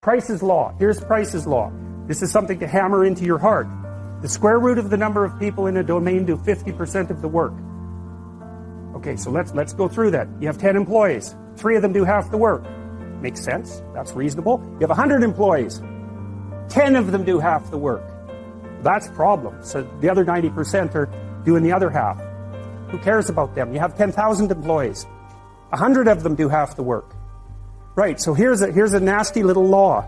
Price's law. Here's Price's law. This is something to hammer into your heart. The square root of the number of people in a domain do 50% of the work. Okay, so let's go through that. You have 10 employees. 3 of them do half the work. Makes sense. That's reasonable. You have 100 employees. 10 of them do half the work. That's a problem. So the other 90% are doing the other half. Who cares about them? You have 10,000 employees. 100 of them do half the work. Right, so here's a nasty little law.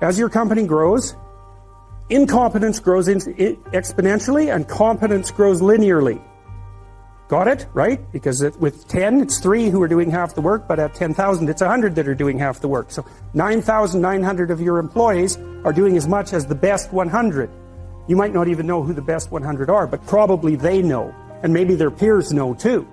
As your company grows, incompetence grows exponentially and competence grows linearly. Got it? Right? Because with 10, it's 3 who are doing half the work, but at 10,000, it's 100 that are doing half the work. So 9,900 of your employees are doing as much as the best 100. You might not even know who the best 100 are, but probably they know. And maybe their peers know too.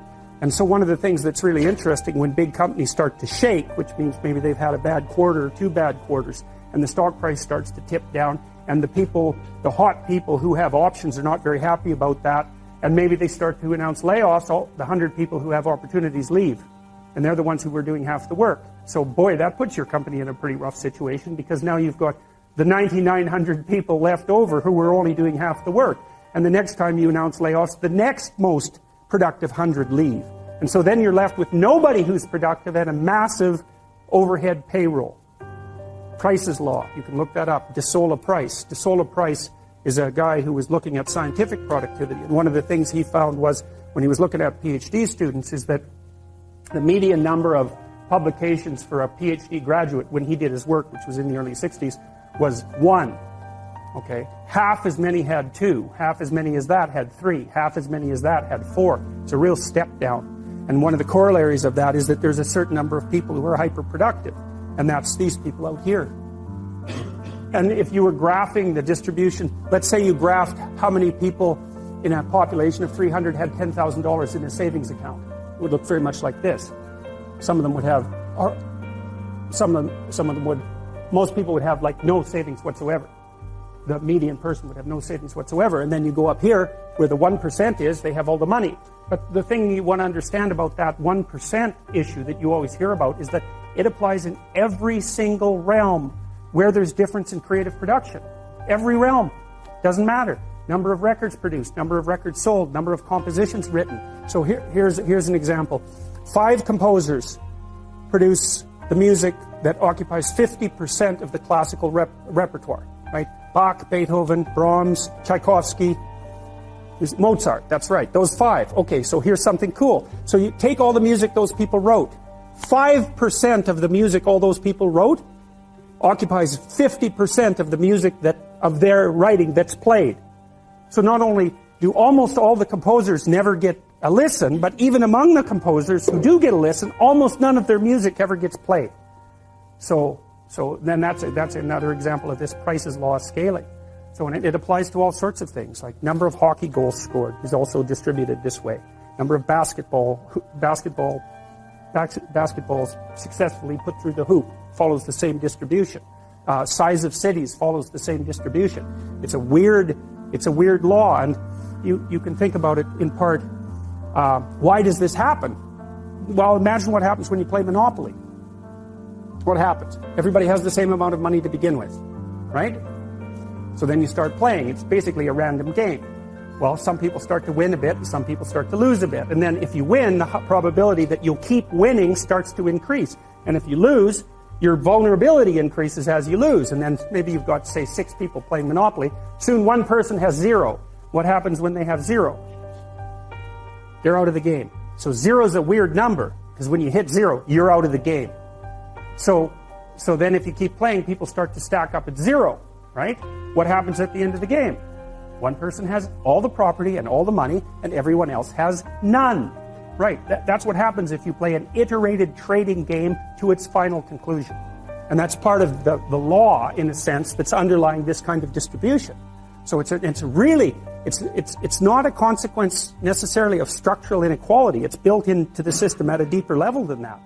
And so one of the things that's really interesting when big companies start to shake, which means maybe they've had a bad quarter or 2 bad quarters, and the stock price starts to tip down, and the hot people who have options are not very happy about that, and maybe they start to announce layoffs, all the 100 people who have opportunities leave. And they're the ones who were doing half the work. So boy, that puts your company in a pretty rough situation, because now you've got the 9,900 people left over who were only doing half the work. And the next time you announce layoffs, the next most productive 100 leave. And so then you're left with nobody who's productive and a massive overhead payroll. Price's law, you can look that up. De Sola Price. De Sola Price is a guy who was looking at scientific productivity. And one of the things he found was, when he was looking at PhD students, is that the median number of publications for a PhD graduate when he did his work, which was in the early 60s, was 1. Okay, half as many had 2, half as many as that had 3, half as many as that had 4. It's a real step down. And one of the corollaries of that is that there's a certain number of people who are hyper-productive, and that's these people out here. And if you were graphing the distribution, let's say you graphed how many people in a population of 300 had $10,000 in a savings account. It would look very much like this. Some of them would have, most people would have like no savings whatsoever. The median person would have no savings whatsoever. And then you go up here where the 1% is, they have all the money. But the thing you want to understand about that 1% issue that you always hear about is that it applies in every single realm where there's difference in creative production. Every realm. Doesn't matter. Number of records produced, number of records sold, number of compositions written. So here's an example. 5 composers produce the music that occupies 50% of the classical repertoire, right? Bach, Beethoven, Brahms, Tchaikovsky, Mozart, that's right, those 5. Okay, so here's something cool. So you take all the music those people wrote. 5% of the music all those people wrote occupies 50% of the music of their writing that's played. So not only do almost all the composers never get a listen, but even among the composers who do get a listen, almost none of their music ever gets played. So then that's another example of this Price's law of scaling. So it applies to all sorts of things, like number of hockey goals scored is also distributed this way. Number of basketballs successfully put through the hoop follows the same distribution. Size of cities follows the same distribution. It's a weird law, and you can think about it in part. Why does this happen? Well, imagine what happens when you play Monopoly. What happens? Everybody has the same amount of money to begin with, right? So then you start playing. It's basically a random game. Well, some people start to win a bit, and some people start to lose a bit. And then if you win, the probability that you'll keep winning starts to increase. And if you lose, your vulnerability increases as you lose. And then maybe you've got, say, 6 people playing Monopoly. Soon one person has 0. What happens when they have 0? They're out of the game. So 0 is a weird number, because when you hit 0, you're out of the game. So then if you keep playing, people start to stack up at 0, right? What happens at the end of the game? One person has all the property and all the money, and everyone else has none. Right, that's what happens if you play an iterated trading game to its final conclusion. And that's part of the law, in a sense, that's underlying this kind of distribution. So it's not a consequence necessarily of structural inequality. It's built into the system at a deeper level than that.